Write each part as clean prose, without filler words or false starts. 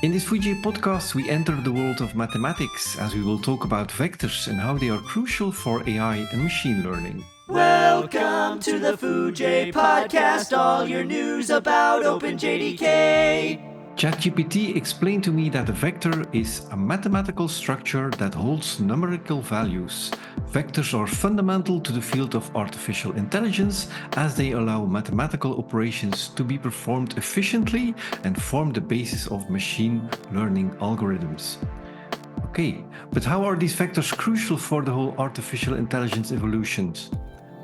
In this Foojay Podcast, we enter the world of mathematics as we will talk about vectors and how they are crucial for AI and machine learning. Welcome to the Foojay Podcast, all your news about OpenJDK. ChatGPT explained to me that a vector is a mathematical structure that holds numerical values. Vectors are fundamental to the field of artificial intelligence as they allow mathematical operations to be performed efficiently and form the basis of machine learning algorithms. Okay, but how are these vectors crucial for the whole artificial intelligence evolutions?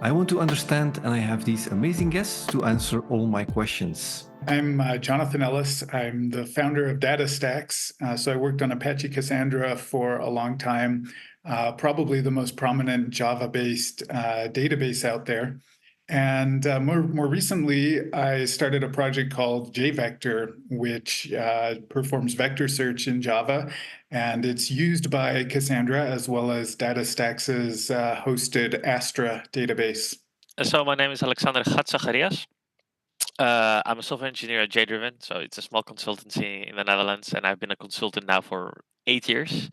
I want to understand, and I have these amazing guests to answer all my questions. I'm Jonathan Ellis. I'm the founder of DataStax. So I worked on Apache Cassandra for a long time, probably the most prominent Java-based database out there. And more recently, I started a project called JVector, which performs vector search in Java. And it's used by Cassandra as well as DataStax's hosted Astra database. So my name is Chatzizacharias. I'm a software engineer at JDriven, so it's a small consultancy in the Netherlands, and I've been a consultant now for 8 years.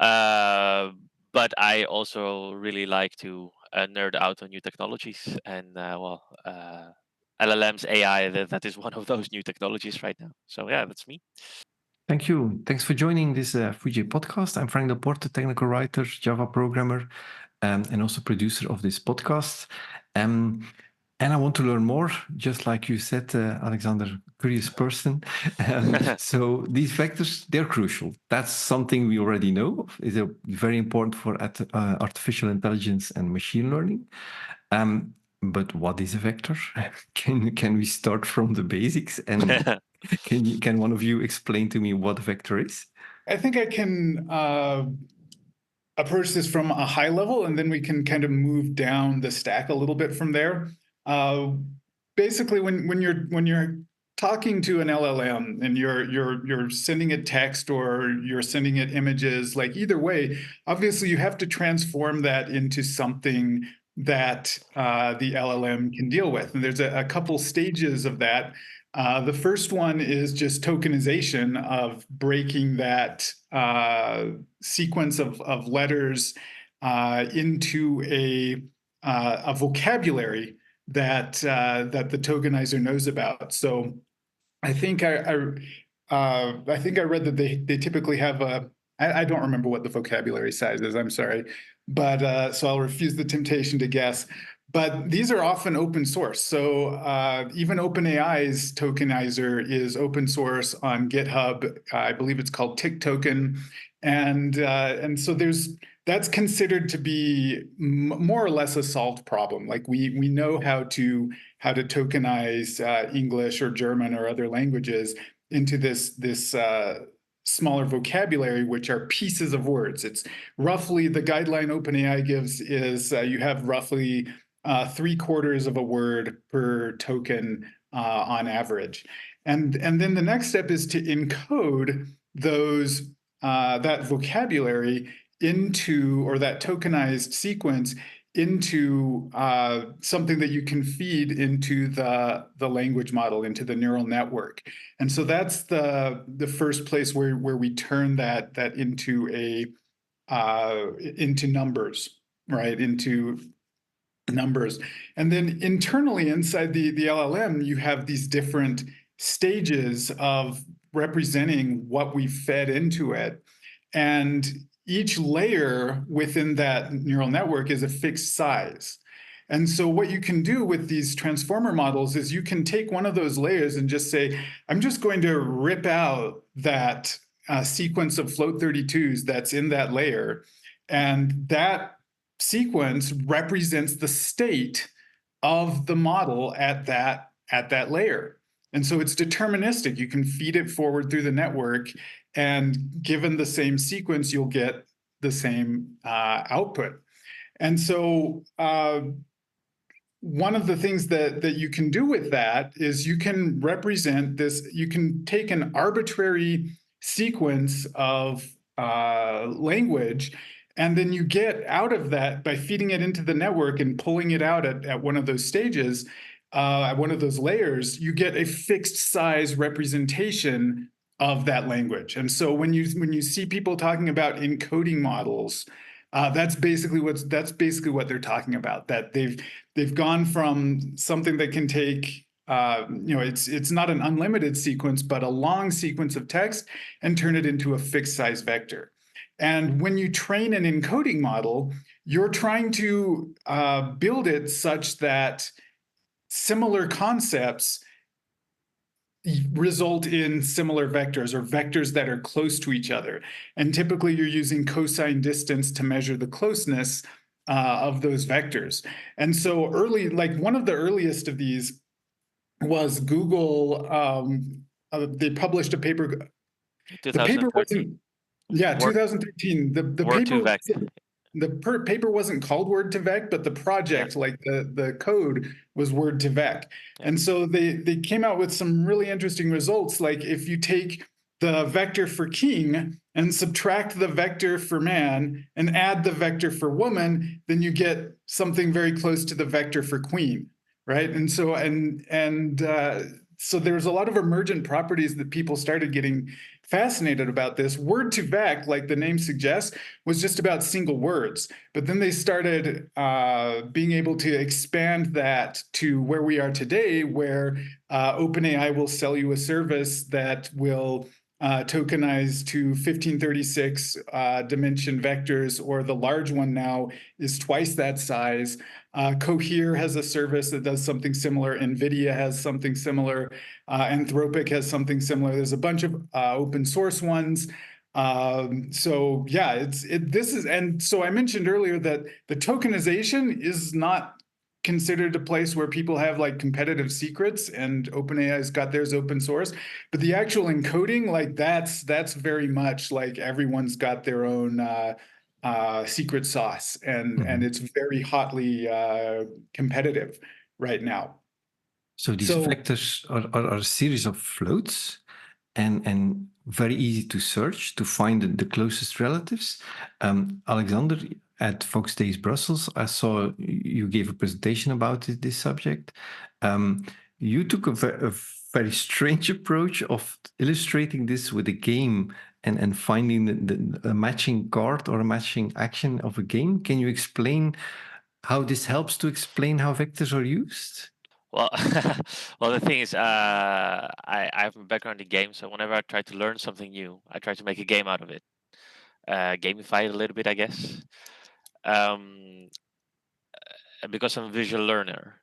But I also really like to nerd out on new technologies, and LLMs, AI, that is one of those new technologies right now. So yeah, that's me. Thank you. Thanks for joining this Foojay podcast. I'm Frank Delporte, technical writer, Java programmer, and also producer of this podcast. And I want to learn more, just like you said, Alexander, curious person. So these vectors, they're crucial. That's something we already know is very important for artificial intelligence and machine learning. But what is a vector? Can we start from the basics? And can one of you explain to me what a vector is? I think I can approach this from a high level, and then we can kind of move down the stack a little bit from there. Basically, when you're talking to an LLM and you're sending it text or you're sending it images, like either way, obviously you have to transform that into something that the LLM can deal with. And there's a couple stages of that. The first one is just tokenization of breaking that sequence of letters into a vocabulary that the tokenizer knows about. So I think I read that they typically have I don't remember what the vocabulary size is, I'm sorry, but so I'll refuse the temptation to guess. But these are often open source. So even OpenAI's tokenizer is open source on GitHub. I believe it's called TikToken. And so that's considered to be more or less a solved problem. Like we know how to tokenize English or German or other languages into this smaller vocabulary, which are pieces of words. It's roughly the guideline OpenAI gives is you have roughly 3/4 of a word per token on average. And then the next step is to encode those that vocabulary into, or that tokenized sequence into something that you can feed into the language model, into the neural network. And so that's the first place where we turn that into into numbers, right? Into numbers. And then internally inside the LLM, you have these different stages of representing what we fed into it. And each layer within that neural network is a fixed size. And so what you can do with these transformer models is you can take one of those layers and just say, I'm just going to rip out that sequence of float 32s that's in that layer. And that sequence represents the state of the model at that layer. And so it's deterministic. You can feed it forward through the network, and given the same sequence, you'll get the same output. And so one of the things that you can do with that is you can represent this, you can take an arbitrary sequence of language, and then you get out of that by feeding it into the network and pulling it out at one of those stages, at one of those layers, you get a fixed size representation of that language. And so when you see people talking about encoding models, that's basically what they're talking about. That they've gone from something that can take it's not an unlimited sequence, but a long sequence of text, and turn it into a fixed size vector. And when you train an encoding model, you're trying to build it such that similar concepts result in similar vectors, or vectors that are close to each other. And typically you're using cosine distance to measure the closeness of those vectors. And so one of the earliest of these was Google. They published a paper. The paper 2013. wasn't, 2013. The paper Word2Vec. The paper wasn't called Word2Vec, but the project, like the code, was Word2Vec. Yeah. And so they came out with some really interesting results. Like if you take the vector for king and subtract the vector for man and add the vector for woman, then you get something very close to the vector for queen, right? And so so there's a lot of emergent properties that people started getting fascinated about this. Word2Vec, like the name suggests, was just about single words. But then they started being able to expand that to where we are today, where OpenAI will sell you a service that will tokenize to 1536 dimension vectors, or the large one now is twice that size. Cohere has a service that does something similar. NVIDIA has something similar. Anthropic has something similar. There's a bunch of open source ones. So yeah, so I mentioned earlier that the tokenization is not considered a place where people have like competitive secrets, and OpenAI's got theirs open source. But the actual encoding, like that's very much like everyone's got their own secret sauce, and it's very hotly competitive right now. So these vectors are a series of floats, and very easy to search to find the closest relatives. Alexander, at Fox Days Brussels, I saw you gave a presentation about this subject. You took a very strange approach of illustrating this with a game and finding a matching card or a matching action of a game. Can you explain how this helps to explain how vectors are used? Well, well, the thing is, I have a background in games, so whenever I try to learn something new, I try to make a game out of it, gamify it a little bit, I guess. Because I'm a visual learner.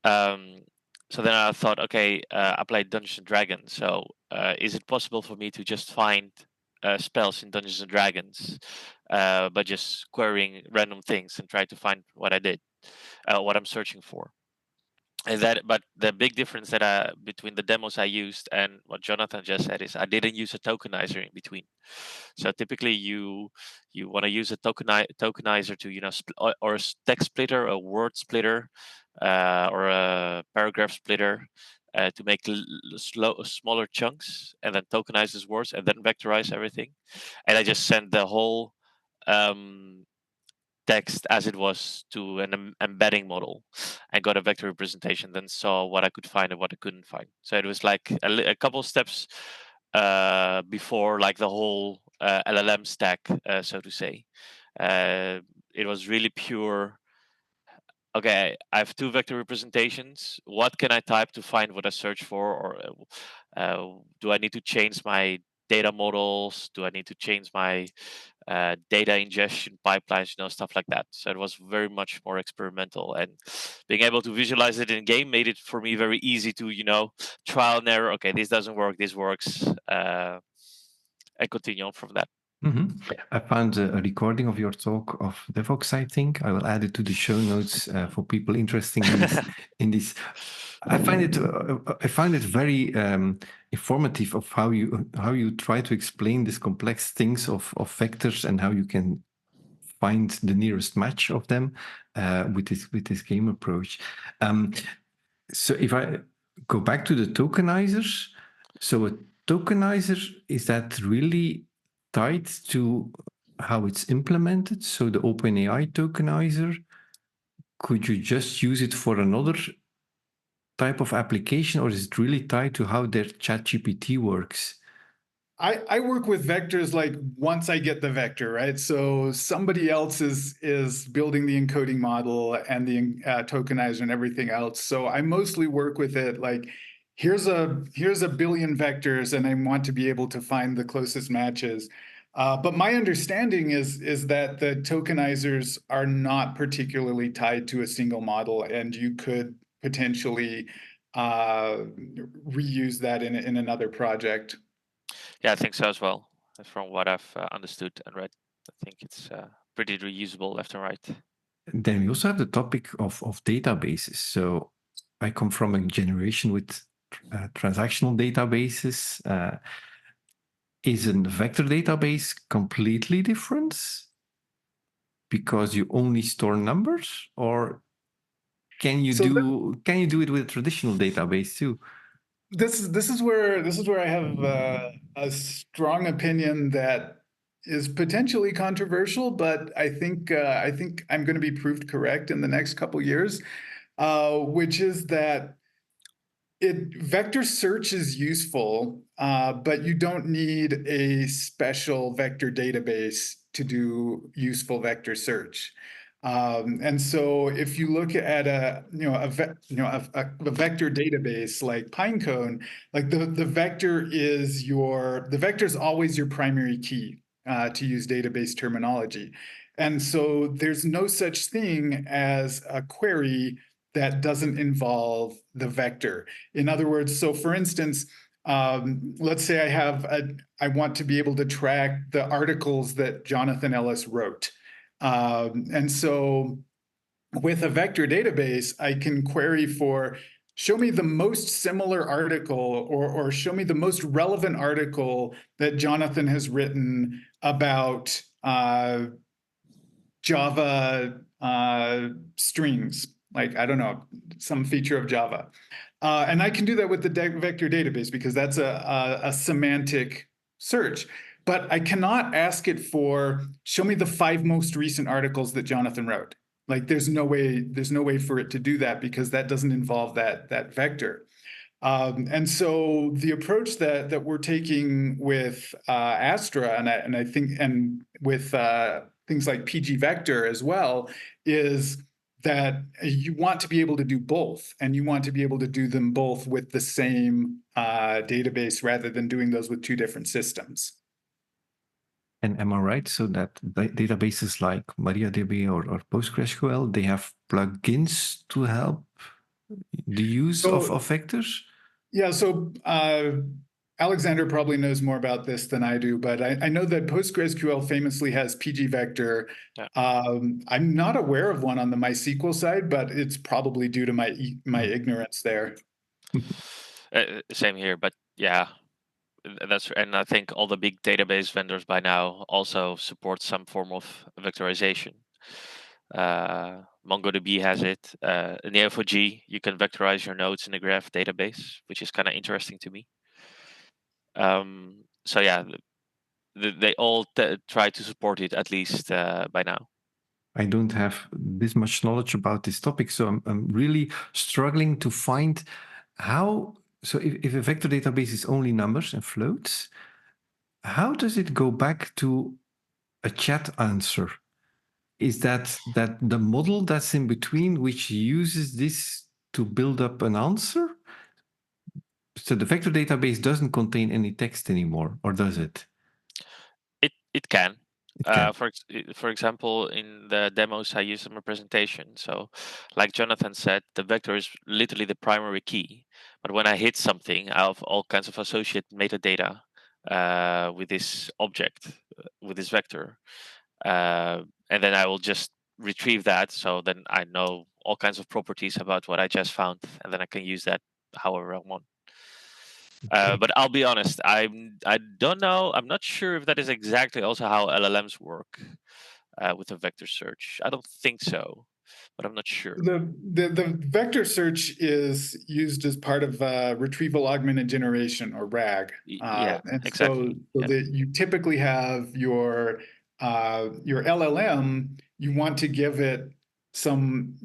So then I thought, okay, I played Dungeons and Dragons. So is it possible for me to just find spells in Dungeons and Dragons by just querying random things and try to find what I did, what I'm searching for? But the big difference that between the demos I used and what Jonathan just said is I didn't use a tokenizer in between. So typically you want to use a tokenizer to or a text splitter, a word splitter, or a paragraph splitter to make smaller chunks, and then tokenize those words and then vectorize everything. And I just sent the whole text as it was to an embedding model and got a vector representation, then saw what I could find and what I couldn't find. So it was like a couple of steps before like the whole LLM stack, so to say. It was really pure. Okay, I have two vector representations. What can I type to find what I search for? Or do I need to change my data models? Do I need to change my data ingestion pipelines, stuff like that? So it was very much more experimental, and being able to visualize it in game made it for me very easy to, trial and error. Okay, this doesn't work, this works, and continue on from that. Mm-hmm. I found a recording of your talk of Devox, I think. I will add it to the show notes for people interested in this. I find it very informative of how you try to explain these complex things of vectors and how you can find the nearest match of them with this game approach. So if I go back to the tokenizers, so a tokenizer, is that really tied to how it's implemented? So the OpenAI tokenizer, could you just use it for another type of application, or is it really tied to how their ChatGPT works? I work with vectors like once I get the vector, right? So somebody else is building the encoding model and the tokenizer and everything else. So I mostly work with it like, here's a billion vectors, and I want to be able to find the closest matches. But my understanding is that the tokenizers are not particularly tied to a single model, and you could potentially reuse that in another project. Yeah, I think so as well. From what I've understood and read, I think it's pretty reusable left and right. Then we also have the topic of databases. So I come from a generation with transactional databases. Is a vector database completely different because you only store numbers, or can you So do it with a traditional database too? this is where I have a strong opinion that is potentially controversial, but I think I'm going to be proved correct in the next couple years, which is that vector search is useful, but you don't need a special vector database to do useful vector search. And so if you look at a vector database like Pinecone, like the vector is always your primary key, to use database terminology. And so there's no such thing as a query that doesn't involve the vector. In other words, so for instance, let's say I want to be able to track the articles that Jonathan Ellis wrote. And so with a vector database, I can query for, show me the most similar article, or show me the most relevant article that Jonathan has written about Java strings, like, I don't know, some feature of Java. And I can do that with the vector database because that's a semantic search. But I cannot ask it for, show me the 5 most recent articles that Jonathan wrote. Like, there's no way for it to do that because that doesn't involve that vector. And so the approach that we're taking with Astra, and I think, and with things like PG Vector as well, is that you want to be able to do both, and you want to be able to do them both with the same database rather than doing those with 2 different systems. And am I right? So that databases like MariaDB or PostgreSQL, they have plugins to help the use of vectors? Yeah, so Alexander probably knows more about this than I do, but I know that PostgreSQL famously has PG Vector. Yeah. I'm not aware of one on the MySQL side, but it's probably due to my ignorance there. Same here, but yeah, and I think all the big database vendors by now also support some form of vectorization. MongoDB has it. Neo4j, you can vectorize your nodes in the graph database, which is kind of interesting to me. So yeah, they all try to support it at least by now. I don't have this much knowledge about this topic, so I'm really struggling to find how. So if a vector database is only numbers and floats, how does it go back to a chat answer? Is that the model that's in between which uses this to build up an answer? So the vector database doesn't contain any text anymore, or does it? It can. It can. For example, in the demos I used in my presentation. So, like Jonathan said, the vector is literally the primary key. But when I hit something, I have all kinds of associated metadata with this object, with this vector, and then I will just retrieve that. So then I know all kinds of properties about what I just found, and then I can use that however I want. But I'll be honest, I don't know. I'm not sure if that is exactly also how LLMs work with a vector search. I don't think so, but I'm not sure. The vector search is used as part of retrieval augmented generation, or RAG. Yeah, And exactly. so Yeah. that you typically have your LLM, you want to give it some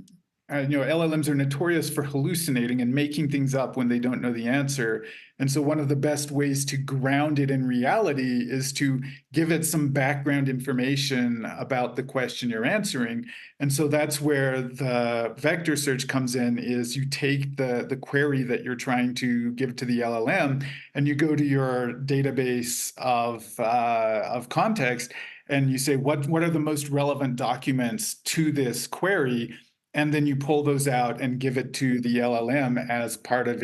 LLMs are notorious for hallucinating and making things up when they don't know the answer. And so one of the best ways to ground it in reality is to give it some background information about the question you're answering. And so that's where the vector search comes in, is you take the query that you're trying to give to the LLM and you go to your database of context and you say, what are the most relevant documents to this query? And then you pull those out and give it to the LLM as part of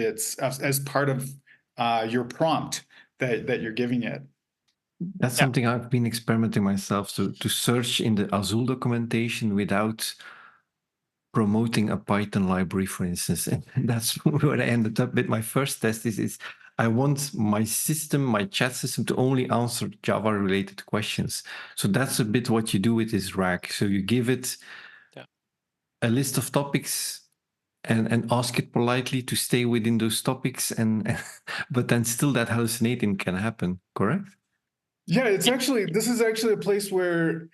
your prompt that you're giving it. That's something I've been experimenting myself, to search in the Azul documentation without promoting a Python library, for instance. And that's where I ended up with my first test is I want my system, my chat system, to only answer Java-related questions. So that's a bit what you do with this RAG. So you give it a list of topics and ask it politely to stay within those topics, but then still that hallucinating can happen, correct? Yeah, this is actually a place where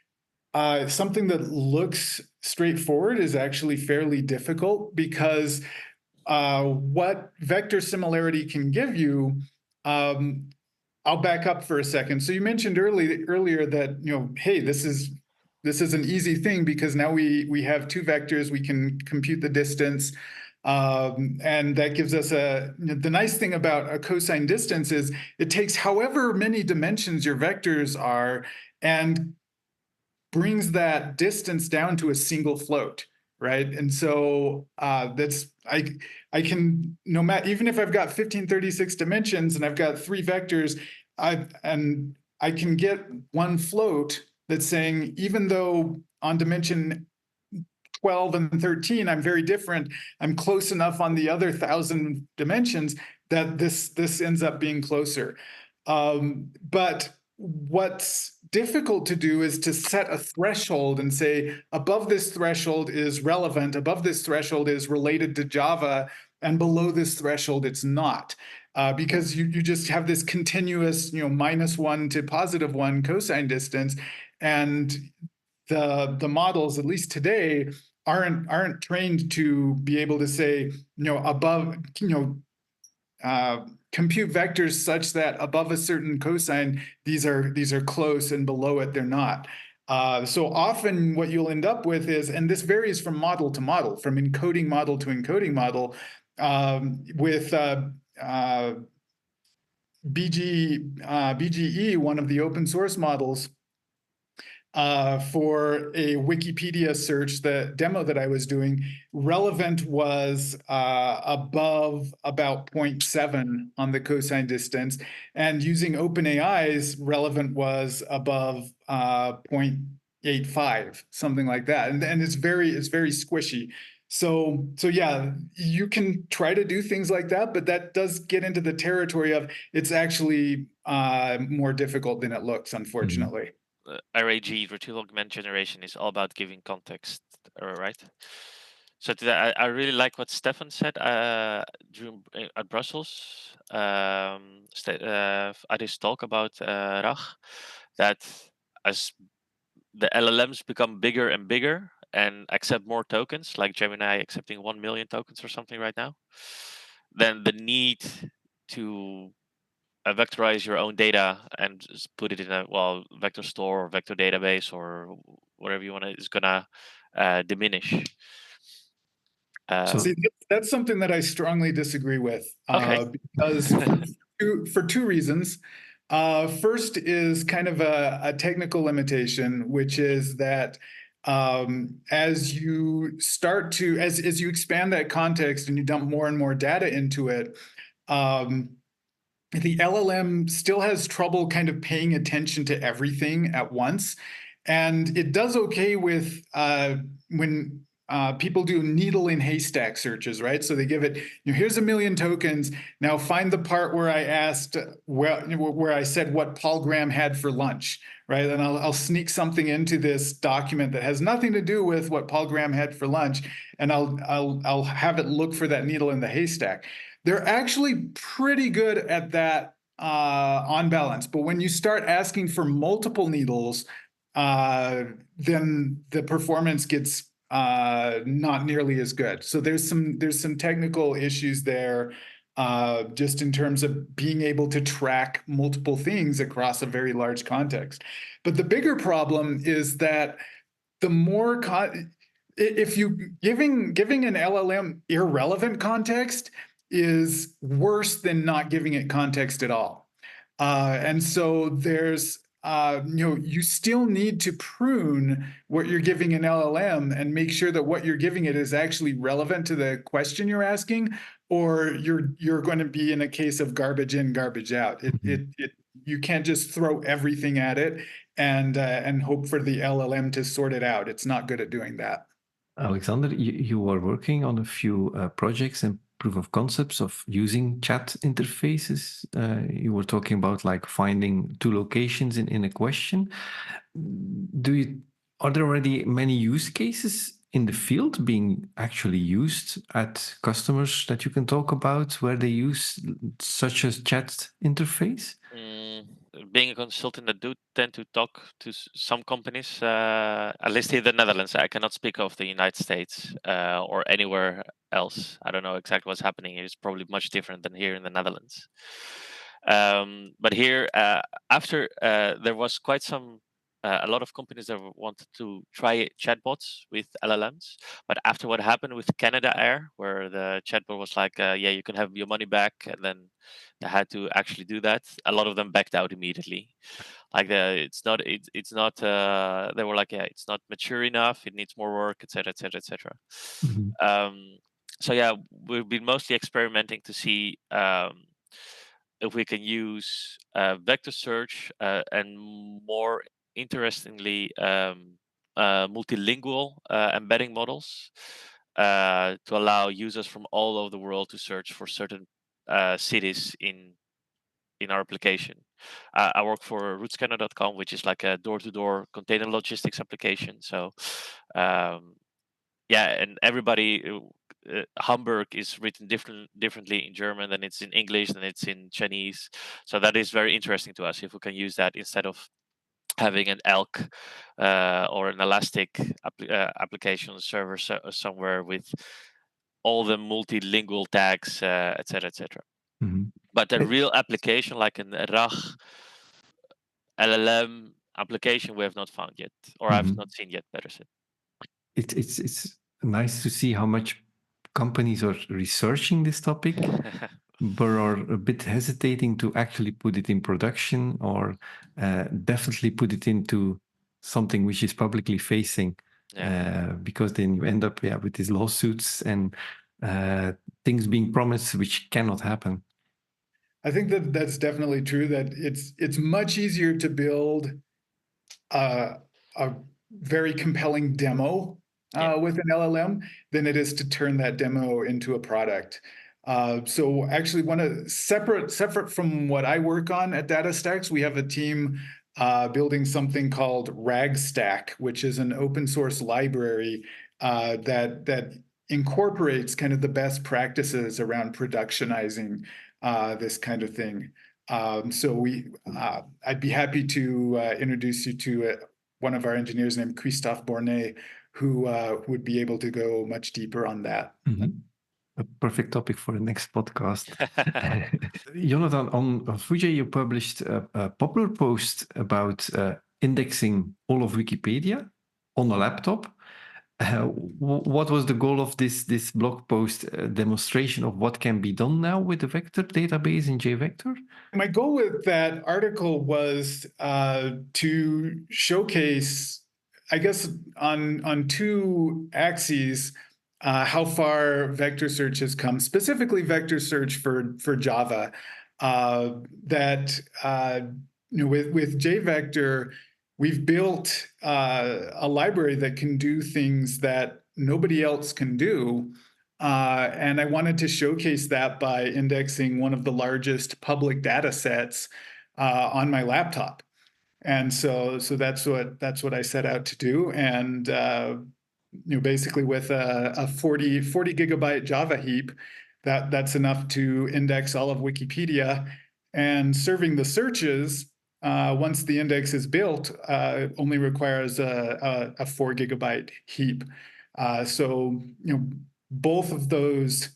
something that looks straightforward is actually fairly difficult, because what vector similarity can give you, I'll back up for a second. So you mentioned earlier that, hey, this is an easy thing because now we have two vectors, we can compute the distance. And that gives us the nice thing about a cosine distance is it takes however many dimensions your vectors are and brings that distance down to a single float, right? And so I can, no matter, even if I've got 1536 dimensions and I've got three vectors, I can get one float that's saying, even though on dimension 12 and 13, I'm very different, I'm close enough on the other 1,000 dimensions that this ends up being closer. But what's difficult to do is to set a threshold and say, above this threshold is relevant, above this threshold is related to Java, and below this threshold it's not. Because you just have this continuous, -1 to +1 cosine distance, and the models, at least today, aren't trained to be able to say, above, compute vectors such that above a certain cosine, these are close, and below it they're not. So often what you'll end up with is, and this varies from model to model, from encoding model to encoding model, with BGE, one of the open source models, for a Wikipedia search, the demo that I was doing, relevant was above about 0.7 on the cosine distance, and using OpenAI's relevant was above 0.85, something like that, and it's very squishy. So yeah, you can try to do things like that, but that does get into the territory of it's actually more difficult than it looks, unfortunately. RAG, retrieval augment generation, is all about giving context, right? So I really like what Stefan said at Brussels at his talk about RAG, that as the LLMs become bigger and bigger and accept more tokens, like Gemini accepting 1 million tokens or something right now, then the need to vectorize your own data and just put it in a vector store or vector database or whatever you want to, is gonna diminish. See, that's something that I strongly disagree with, Okay. because for two reasons. First is kind of a technical limitation, which is that as you as you expand that context and you dump more and more data into it, the LLM still has trouble kind of paying attention to everything at once. And it does okay with when people do needle in haystack searches, right? So they give it, here's 1 million tokens. Now find the part where I asked, where I said what Paul Graham had for lunch, right? And I'll sneak something into this document that has nothing to do with what Paul Graham had for lunch, and I'll have it look for that needle in the haystack. They're actually pretty good at that on balance. But when you start asking for multiple needles, then the performance gets not nearly as good. So there's some technical issues there, just in terms of being able to track multiple things across a very large context. But the bigger problem is that the more if you giving an LLM irrelevant context is worse than not giving it context at all. And so there's you still need to prune what you're giving an LLM and make sure that what you're giving it is actually relevant to the question you're asking, or you're going to be in a case of garbage in, garbage out. You can't just throw everything at it and hope for the LLM to sort it out. It's not good at doing that. Alexander, you are working on a few projects and proof of concepts of using chat interfaces. You were talking about like finding two locations in a question. Are there already many use cases in the field being actually used at customers that you can talk about where they use such a chat interface? Being a consultant, I do tend to talk to some companies, at least here in the Netherlands. I cannot speak of the United States or anywhere else. I don't know exactly what's happening. It's probably much different than here in the Netherlands. But here, after there was quite some, a lot of companies that wanted to try chatbots with LLMs. But after what happened with Canada Air, where the chatbot was like, yeah, you can have your money back, and then they had to actually do that, a lot of them backed out immediately. Like it's not. They were like, yeah, it's not mature enough. It needs more work, etc., etc., etc. So yeah, we've been mostly experimenting to see if we can use vector search and more interestingly multilingual embedding models to allow users from all over the world to search for certain cities in our application. I work for routescanner.com, which is like a door-to-door container logistics application. So yeah, and everybody Hamburg is written differently in German than it's in English, than it's in Chinese. So that is very interesting to us if we can use that instead of having an elk or an elastic application on the server somewhere with all the multilingual tags, etc., etc. But the real application, like an RAG LLM application, we have not found yet, or I've not seen yet, better said. It's nice to see how much companies are researching this topic, but are a bit hesitating to actually put it in production or definitely put it into something which is publicly facing, because then you end up with these lawsuits and things being promised which cannot happen. I think that that's definitely true, that it's much easier to build a very compelling demo with an LLM than it is to turn that demo into a product. So actually, separate from what I work on at DataStax, we have a team building something called RagStack, which is an open source library that incorporates kind of the best practices around productionizing this kind of thing. So I'd be happy to introduce you to one of our engineers named Christophe Bornet, who would be able to go much deeper on that. A perfect topic for the next podcast. Jonathan, on Foojay, you published a popular post about indexing all of Wikipedia on a laptop. What was the goal of this blog post demonstration of what can be done now with the vector database in JVector? My goal with that article was to showcase, I guess, on two axes, how far vector search has come, specifically vector search for Java. With JVector, we've built a library that can do things that nobody else can do. And I wanted to showcase that by indexing one of the largest public data sets on my laptop. And so that's what I set out to do. And basically with a 40 gigabyte Java heap, that's enough to index all of Wikipedia. And serving the searches, once the index is built, only requires a 4 gigabyte heap. So both of those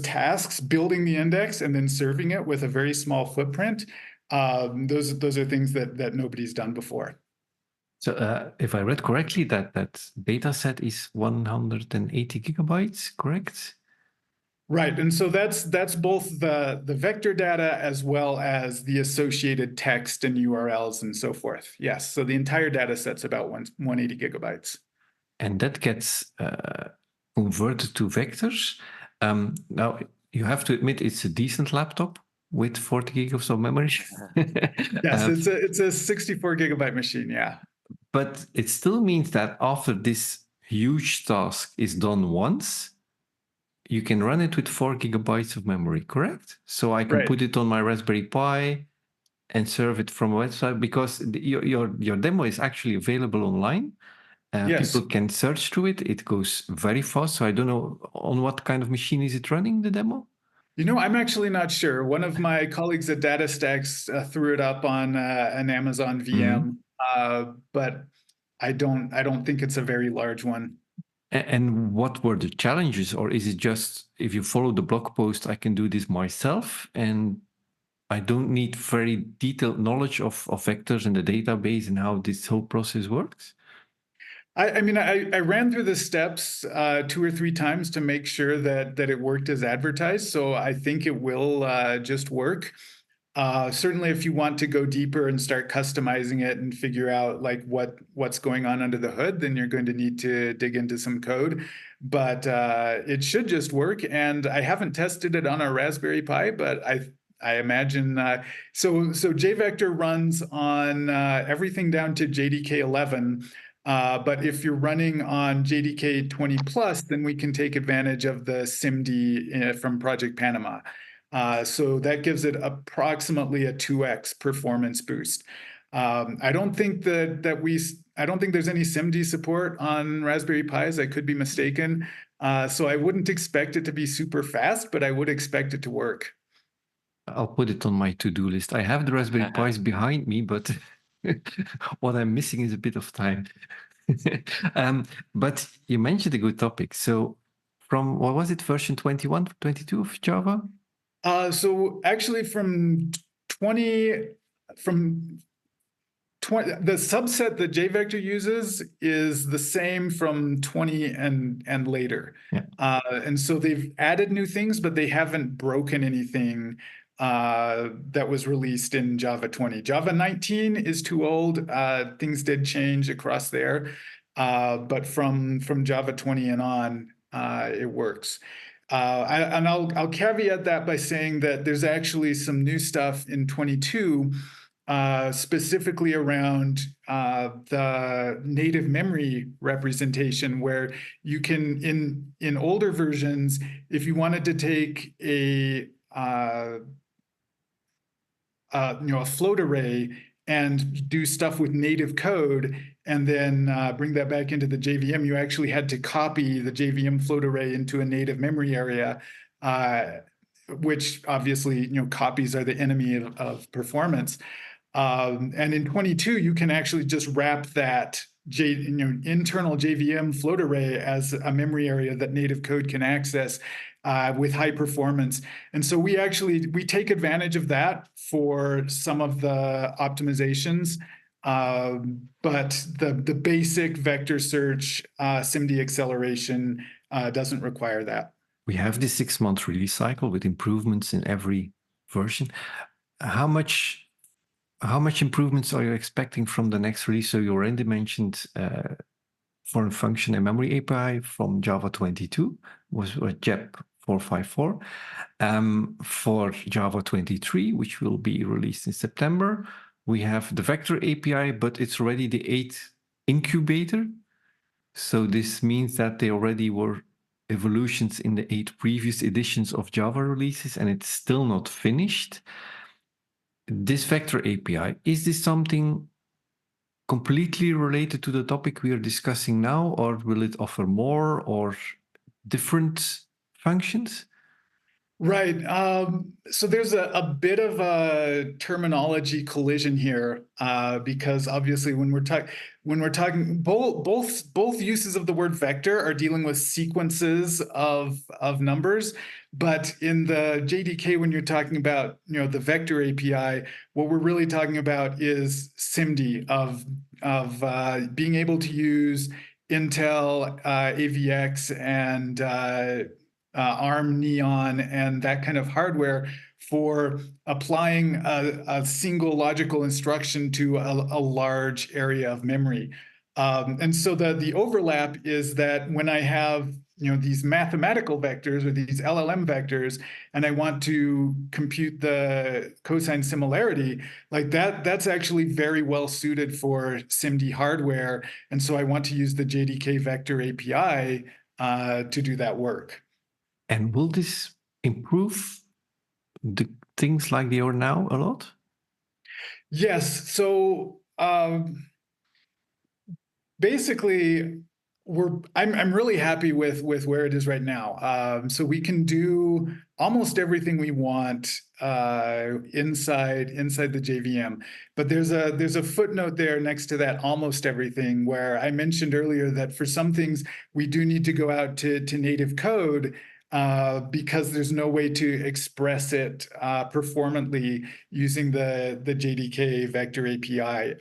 tasks, building the index and then serving it with a very small footprint, those are things that nobody's done before. So if I read correctly, that data set is 180 gigabytes, correct? Right, and so that's both the vector data as well as the associated text and URLs and so forth. Yes, so the entire data set's about 180 gigabytes. And that gets converted to vectors. Now, you have to admit it's a decent laptop with 40 gigabytes of memory. Yes, it's a 64 gigabyte machine, yeah. But it still means that after this huge task is done once, you can run it with 4 gigabytes of memory, correct? So I can Right. put it on my Raspberry Pi and serve it from a website, because your demo is actually available online. Yes. People can search through it. It goes very fast. So I don't know on what kind of machine is it running, the demo? I'm actually not sure. One of my colleagues at DataStax threw it up on an Amazon VM, but I don't think it's a very large one. And what were the challenges? Or is it just, if you follow the blog post, I can do this myself and I don't need very detailed knowledge of vectors and the database and how this whole process works? I mean, I ran through the steps 2 or 3 times to make sure that it worked as advertised. So I think it will just work. Certainly, if you want to go deeper and start customizing it and figure out like what's going on under the hood, then you're going to need to dig into some code. But it should just work. And I haven't tested it on a Raspberry Pi, but I imagine so JVector runs on everything down to JDK11. But if you're running on JDK 20 plus, then we can take advantage of the SIMD from Project Panama. So that gives it approximately a 2x performance boost. I don't think there's any SIMD support on Raspberry Pis. I could be mistaken. So I wouldn't expect it to be super fast, but I would expect it to work. I'll put it on my to-do list. I have the Raspberry Pis behind me, but what I'm missing is a bit of time. But you mentioned a good topic. So from, what was it, version 21, 22 of Java? So actually from 20, the subset that JVector uses is the same from 20 and later. Yeah. And so they've added new things, but they haven't broken anything that was released in Java 20. Java 19 is too old. Things did change across there. But from Java 20 and on, it works. I'll caveat that by saying that there's actually some new stuff in 22, specifically around the native memory representation, where you can, in older versions, if you wanted to take a float array and do stuff with native code and then bring that back into the JVM, you actually had to copy the JVM float array into a native memory area, which obviously, copies are the enemy of performance. And in 22, you can actually just wrap that internal JVM float array as a memory area that native code can access with high performance. And so we take advantage of that for some of the optimizations. But the basic vector search SIMD acceleration doesn't require that. We have this 6-month release cycle with improvements in every version. How much improvements are you expecting from the next release? So you already mentioned foreign function and memory API from Java 22 was JEP 454. For Java 23, which will be released in September, we have the vector API, but it's already the 8th incubator. So this means that they already were evolutions in the 8 previous editions of Java releases, and it's still not finished. This vector API, is this something completely related to the topic we are discussing now, or will it offer more or different functions? Right. So there's a bit of a terminology collision here, because obviously when we're talking both uses of the word vector are dealing with sequences of numbers, but in the JDK when you're talking about the vector API, what we're really talking about is SIMD of being able to use Intel AVX and ARM Neon and that kind of hardware for applying a single logical instruction to a large area of memory. And so the overlap is that when I have these mathematical vectors or these LLM vectors, and I want to compute the cosine similarity, like that's actually very well suited for SIMD hardware. And so I want to use the JDK vector API to do that work. And will this improve the things like they are now a lot? Yes. So basically, I'm really happy with where it is right now. So we can do almost everything we want inside the JVM. But there's a footnote there next to that almost everything, where I mentioned earlier that for some things we do need to go out to native code. Because there's no way to express it performantly using the JDK vector API.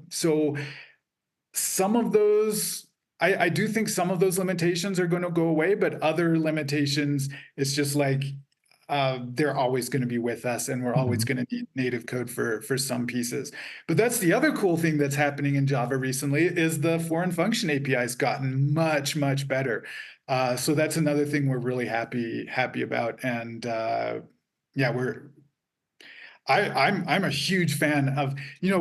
So some of those, I do think some of those limitations are going to go away, but other limitations, it's just like they're always going to be with us, and we're always going to need native code for some pieces. But that's the other cool thing that's happening in Java recently is the foreign function API has gotten much better. So that's another thing we're really happy about, and yeah, I'm a huge fan of,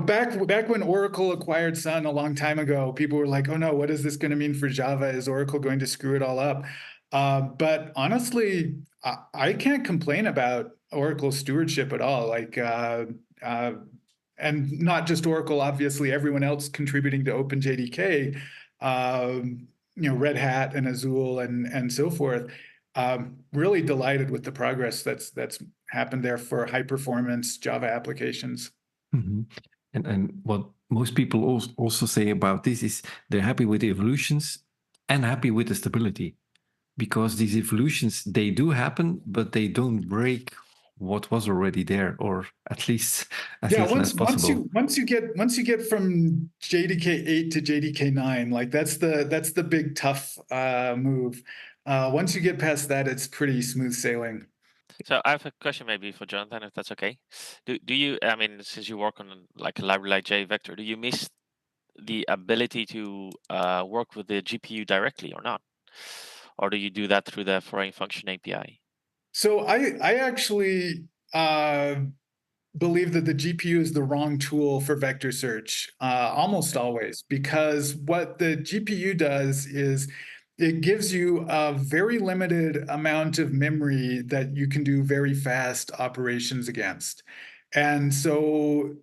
back when Oracle acquired Sun a long time ago, people were like, oh no, what is this going to mean for Java? Is Oracle going to screw it all up? But honestly, I can't complain about Oracle's stewardship at all. And not just Oracle, obviously, everyone else contributing to OpenJDK, Red Hat and Azul and so forth. Really delighted with the progress that's happened there for high performance Java applications. Mm-hmm. And what most people also say about this is they're happy with the evolutions and happy with the stability, because these evolutions, they do happen, but they don't break what was already there, or at least as little as possible. Once you get from JDK 8 to JDK 9, like that's the big tough move. Once you get past that, it's pretty smooth sailing. So I have a question maybe for Jonathan, if that's okay. Do you, I mean, since you work on like a library like JVector, do you miss the ability to work with the GPU directly or not? Or do you do that through the foreign function API? So I actually believe that the GPU is the wrong tool for vector search almost always, because what the GPU does is it gives you a very limited amount of memory that you can do very fast operations against. And so,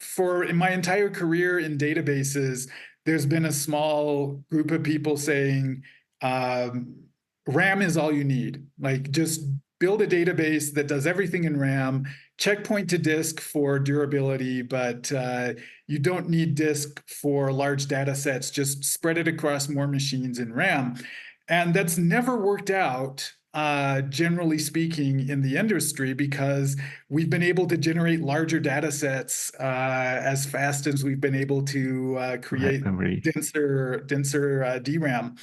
for in my entire career in databases, there's been a small group of people saying, RAM is all you need. Like, just build a database that does everything in RAM, checkpoint to disk for durability, but you don't need disk for large data sets. Just spread it across more machines in RAM. And that's never worked out, generally speaking, in the industry, because we've been able to generate larger data sets as fast as we've been able to create denser DRAM.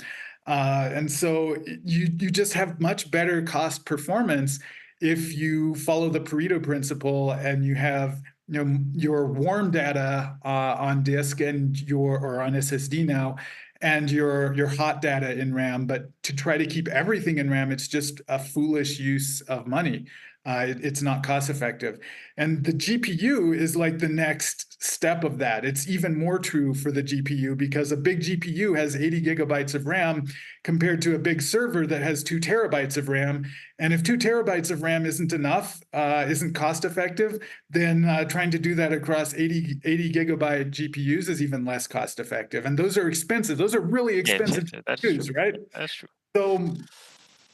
And so you just have much better cost performance if you follow the Pareto principle and you have your warm data on disk or on SSD now, and your hot data in RAM. But to try to keep everything in RAM, it's just a foolish use of money. It's not cost effective. And the GPU is like the next step of that. It's even more true for the GPU, because a big GPU has 80 gigabytes of RAM compared to a big server that has 2 terabytes of RAM. And if 2 terabytes of RAM isn't enough, isn't cost effective, then trying to do that across 80 gigabyte GPUs is even less cost effective. And those are expensive. Those are really expensive GPUs, right? That's true. So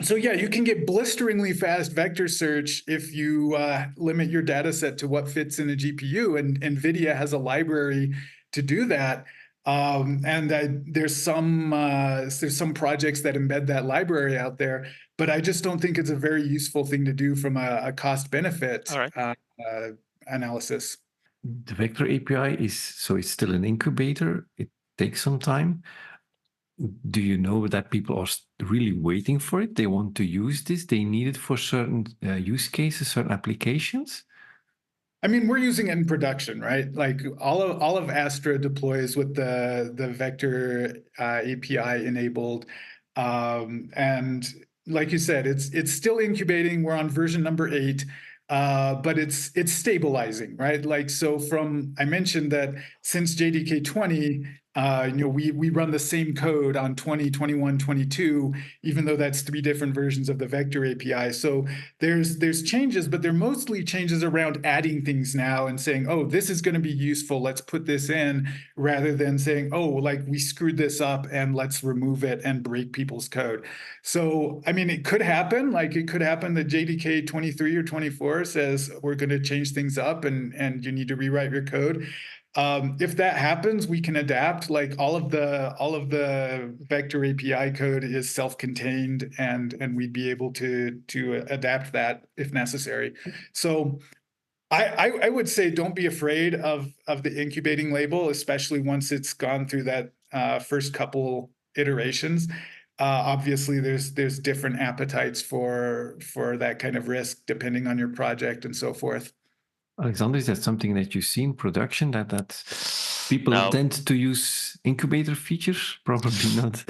So yeah, you can get blisteringly fast vector search if you limit your data set to what fits in a GPU, and NVIDIA has a library to do that. And there's some projects that embed that library out there, but I just don't think it's a very useful thing to do from a cost benefit All right. analysis. The vector API it's still an incubator. It takes some time. Do you know that people are really waiting for it? They want to use this. They need it for certain use cases, certain applications. I mean, we're using it in production, right? Like all of Astra deploys with the vector API enabled, and like you said, it's still incubating. We're on version number 8, but it's stabilizing, right? Like so, I mentioned that since JDK 20. We run the same code on 20, 21, 22, even though that's 3 different versions of the vector API. So there's changes, but they're mostly changes around adding things now and saying, oh, this is going to be useful, let's put this in, rather than saying, oh, like we screwed this up and let's remove it and break people's code. So, I mean, it could happen. Like it could happen that JDK 23 or 24 says we're going to change things up and you need to rewrite your code. If that happens, we can adapt. Like all of the vector API code is self-contained, and we'd be able to adapt that if necessary. So I would say don't be afraid of the incubating label, especially once it's gone through that first couple iterations. Obviously, there's different appetites for that kind of risk depending on your project and so forth. Alexander, is that something that you see in production that people No. tend to use incubator features? Probably not.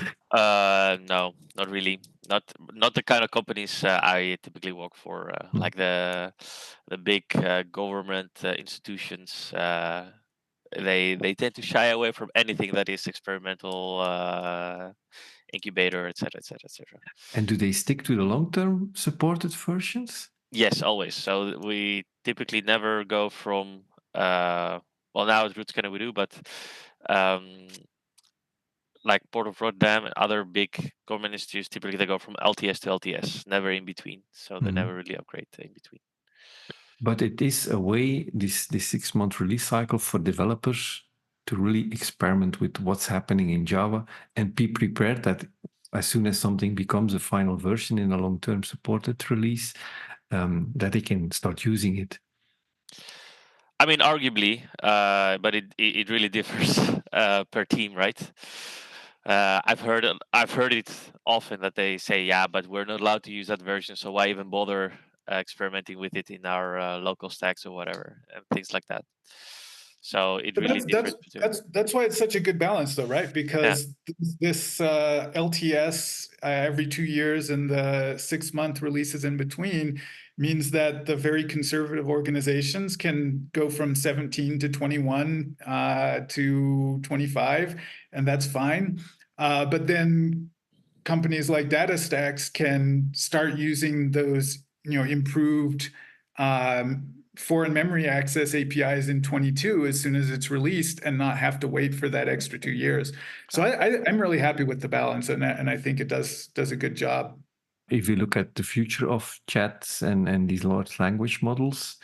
No, not really. Not the kind of companies I typically work for, like the big government institutions. They tend to shy away from anything that is experimental, incubator, etc., etc., etc. And do they stick to the long-term supported versions? Yes, always. So we typically never go from well, now at Roots can we do, but like Port of Rotterdam and other big government institutes, typically they go from LTS to LTS, never in between. So they never really upgrade in between. But it is a way, this 6-month release cycle for developers to really experiment with what's happening in Java and be prepared that as soon as something becomes a final version in a long-term supported release, that they can start using it. I mean, arguably, but it really differs per team, right? I've heard it often that they say, yeah, but we're not allowed to use that version, so why even bother experimenting with it in our local stacks or whatever, and things like that. So it really differs between. That's why it's such a good balance, though, right? Because this LTS every 2 years and the 6-month releases in between means that the very conservative organizations can go from 17 to 21 to 25, and that's fine. But then companies like DataStax can start using those, improved foreign memory access APIs in 22 as soon as it's released and not have to wait for that extra 2 years. So I'm really happy with the balance, and I think it does a good job. If you look at the future of chats and these large language models,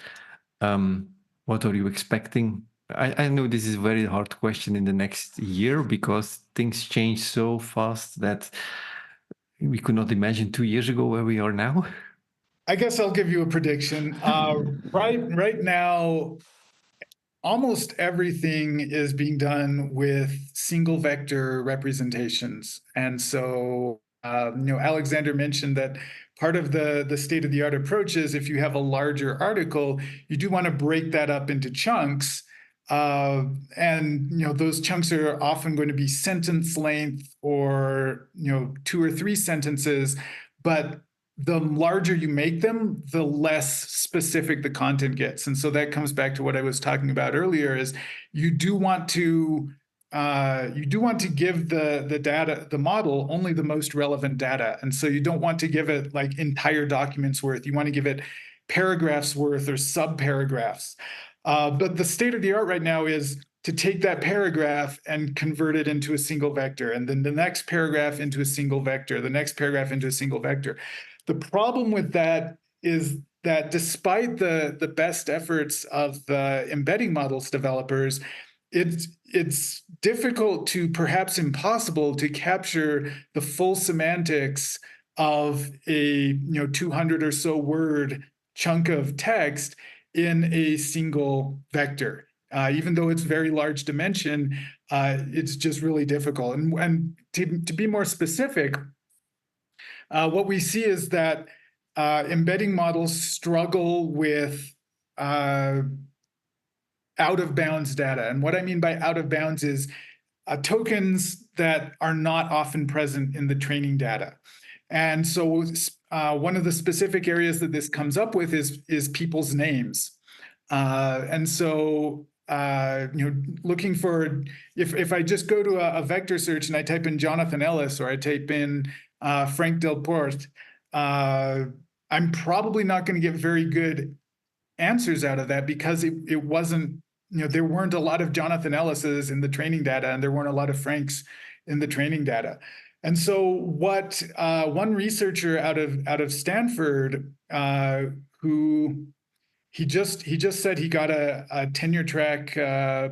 what are you expecting? I know this is a very hard question in the next year because things change so fast that we could not imagine 2 years ago where we are now. I guess I'll give you a prediction. Right now, almost everything is being done with single vector representations. And so, Alexander mentioned that part of the state of the art approach is if you have a larger article, you do want to break that up into chunks. And those chunks are often going to be sentence length or 2 or 3 sentences, but the larger you make them, the less specific the content gets. And so that comes back to what I was talking about earlier, is you do want to give the data, the model, only the most relevant data. And so you don't want to give it like entire documents worth. You want to give it paragraphs worth or sub paragraphs. But the state of the art right now is to take that paragraph and convert it into a single vector, and then the next paragraph into a single vector, the next paragraph into a single vector. The problem with that is that despite the best efforts of the embedding models developers, it's difficult to, perhaps impossible, to capture the full semantics of a 200 or so word chunk of text in a single vector. Even though it's very large dimension, it's just really difficult. And to be more specific, what we see is that embedding models struggle with out-of-bounds data. And what I mean by out-of-bounds is tokens that are not often present in the training data. And so one of the specific areas that this comes up with is people's names. And so looking for, if I just go to a vector search and I type in Jonathan Ellis, or I type in Frank Delporte, I'm probably not going to get very good answers out of that, because it wasn't, there weren't a lot of Jonathan Ellis's in the training data, and there weren't a lot of Franks in the training data. And so what one researcher out of Stanford, who he just said he got a tenure track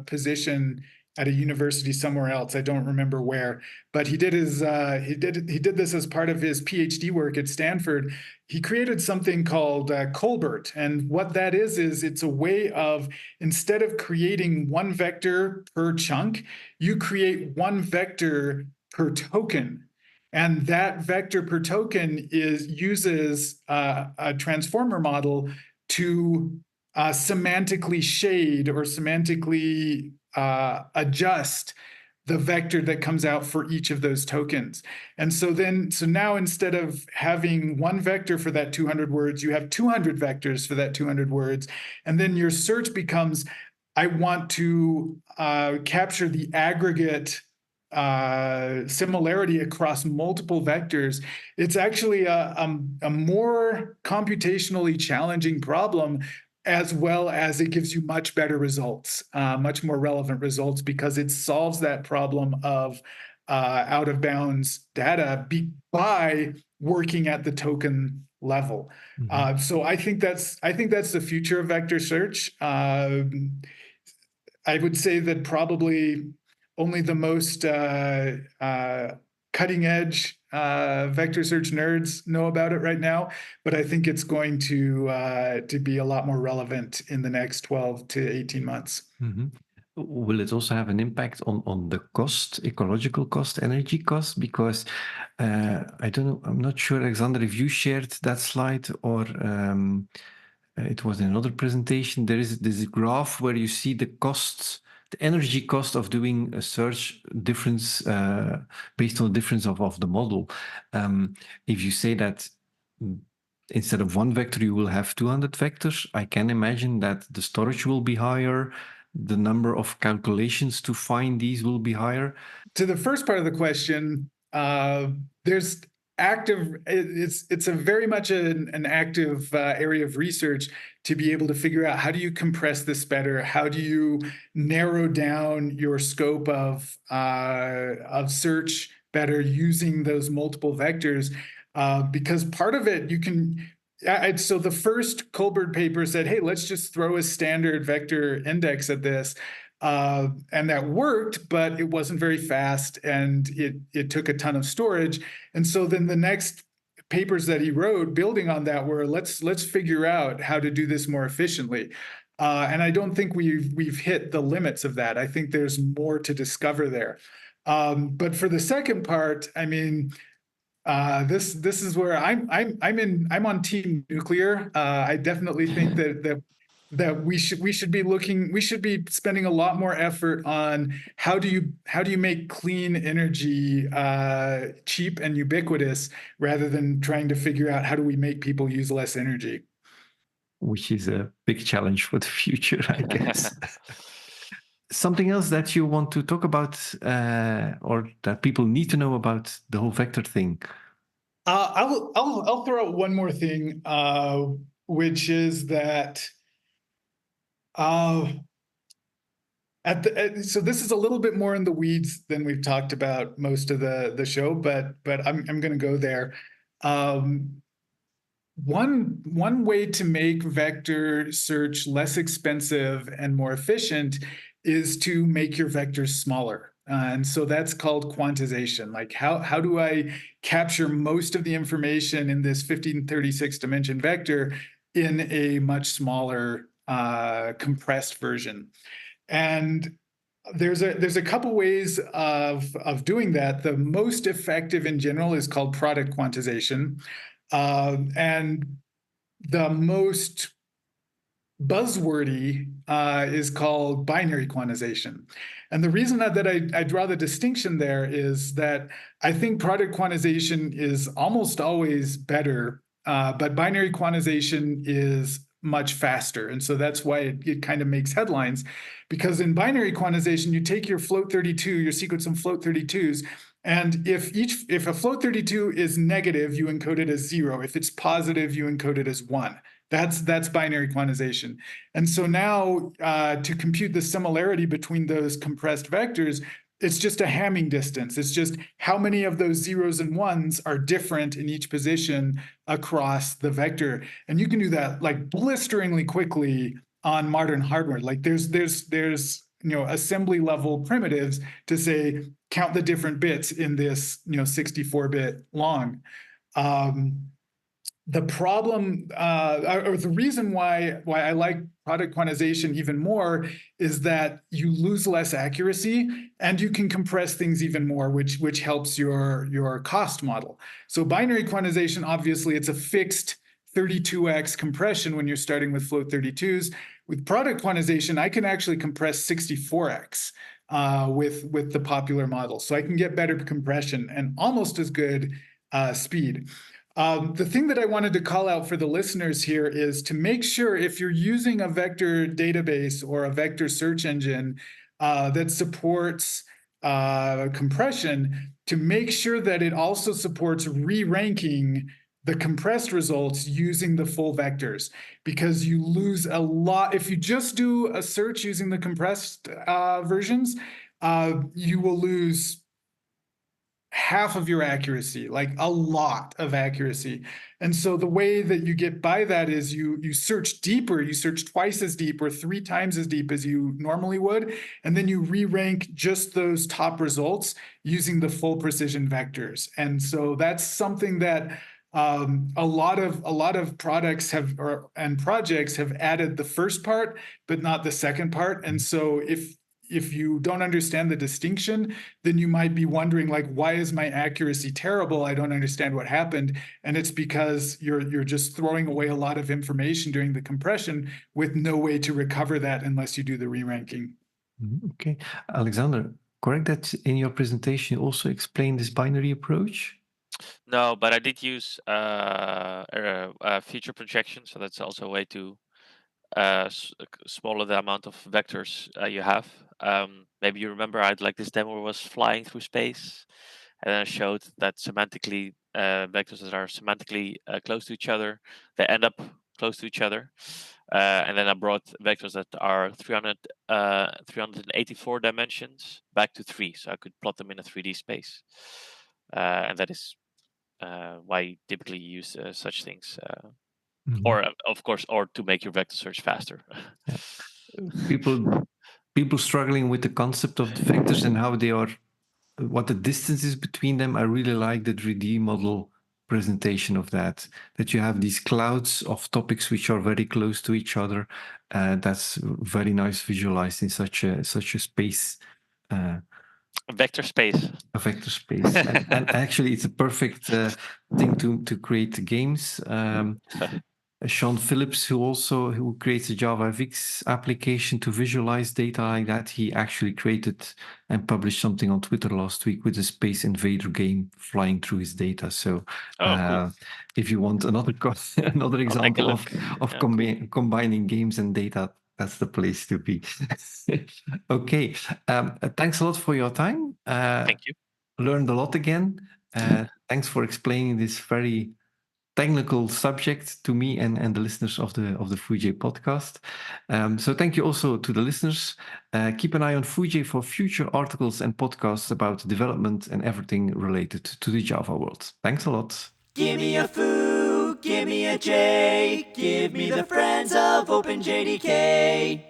position at a university somewhere else. I don't remember where, but he did this as part of his PhD work at Stanford. He created something called Colbert, and what that is it's a way of, instead of creating one vector per chunk, you create one vector per token. And that vector per token uses a transformer model to semantically shade or semantically adjust the vector that comes out for each of those tokens. And so now instead of having one vector for that 200 words, you have 200 vectors for that 200 words. And then your search becomes, I want to capture the aggregate similarity across multiple vectors. It's actually a more computationally challenging problem, as well as it gives you much better results, much more relevant results, because it solves that problem of out of bounds data by working at the token level. Mm-hmm. So I think that's the future of vector search. I would say that probably only the most cutting edge vector search nerds know about it right now, but I think it's going to be a lot more relevant in the next 12 to 18 months. Mm-hmm. Will it also have an impact on the cost, ecological cost, energy cost? Because I don't know, I'm not sure, Alexander, if you shared that slide or it was in another presentation. There is this graph where you see the costs, the energy cost of doing a search difference based on the difference of the model. If you say that instead of one vector, you will have 200 vectors, I can imagine that the storage will be higher, the number of calculations to find these will be higher. To the first part of the question, there's it's a very much an active area of research to be able to figure out, how do you compress this better? How do you narrow down your scope of search better using those multiple vectors? Because part of it so the first Colbert paper said, hey, let's just throw a standard vector index at this. And that worked, but it wasn't very fast, and it took a ton of storage. And so then the next papers that he wrote building on that were, let's figure out how to do this more efficiently. And I don't think we've hit the limits of that. I think there's more to discover there. But for the second part, I mean, this is where I'm on Team Nuclear. I definitely think that we should be spending a lot more effort on how do you make clean energy cheap and ubiquitous, rather than trying to figure out how do we make people use less energy. Which is a big challenge for the future, I guess. Something else that you want to talk about, or that people need to know about the whole vector thing? I'll throw out one more thing, which is that So this is a little bit more in the weeds than we've talked about most of the show, but I'm going to go there. One way to make vector search less expensive and more efficient is to make your vectors smaller. And so that's called quantization. Like how do I capture most of the information in this 1536 dimension vector in a much smaller compressed version? And there's a couple ways of doing that. The most effective in general is called product quantization. And the most buzzwordy is called binary quantization. And the reason that I draw the distinction there is that I think product quantization is almost always better, but binary quantization is much faster. And so that's why it kind of makes headlines, because in binary quantization, you take your float 32, your sequence of float 32s, and if a float 32 is negative, you encode it as 0. If it's positive, you encode it as 1. That's binary quantization. And so now to compute the similarity between those compressed vectors, it's just a Hamming distance. It's just how many of those zeros and ones are different in each position across the vector. And you can do that like blisteringly quickly on modern hardware. Like there's assembly level primitives to say count the different bits in this 64-bit long. The problem or the reason why I like product quantization even more is that you lose less accuracy and you can compress things even more, which helps your cost model. So binary quantization, obviously, it's a fixed 32x compression when you're starting with float 32s. With product quantization, I can actually compress 64x with the popular model. So I can get better compression and almost as good speed. The thing that I wanted to call out for the listeners here is to make sure if you're using a vector database or a vector search engine that supports compression, to make sure that it also supports re-ranking the compressed results using the full vectors, because you lose a lot. If you just do a search using the compressed versions, you will lose half of your accuracy, like a lot of accuracy. And so the way that you get by that is you search deeper, you search twice as deep or 3 times as deep as you normally would, and then you re-rank just those top results using the full precision vectors. And so that's something that a lot of products and projects have added the first part, but not the second part. And so if you don't understand the distinction, then you might be wondering, like, why is my accuracy terrible? I don't understand what happened. And it's because you're just throwing away a lot of information during the compression with no way to recover that unless you do the re-ranking. Okay. Alexander, correct that in your presentation you also explained this binary approach? No, but I did use feature projection, so that's also a way to smaller the amount of vectors you have. Maybe you remember I had like this demo where it was flying through space, and then I showed that semantically vectors that are semantically close to each other, they end up close to each other. And then I brought vectors that are 384 dimensions back to 3, so I could plot them in a 3D space. And that is why you typically use such things. Or of course, or to make your vector search faster. People struggling with the concept of the vectors and how they are, what the distance is between them. I really like the 3D model presentation of that you have these clouds of topics which are very close to each other. That's very nice visualized in such a space. Vector space. A vector space. and actually, it's a perfect thing to create games. Sean Phillips, who creates a JavaFX application to visualize data like that, he actually created and published something on Twitter last week with a Space Invader game flying through his data. So, cool. If you want another example of cool. combining games and data, that's the place to be. Okay, thanks a lot for your time. Thank you. Learned a lot again. Thanks for explaining this very technical subject to me and the listeners of the Foojay podcast. So thank you also to the listeners. Keep an eye on Foojay for future articles and podcasts about development and everything related to the Java world. Thanks a lot. Give me a foo, give me a J, give me the friends of OpenJDK.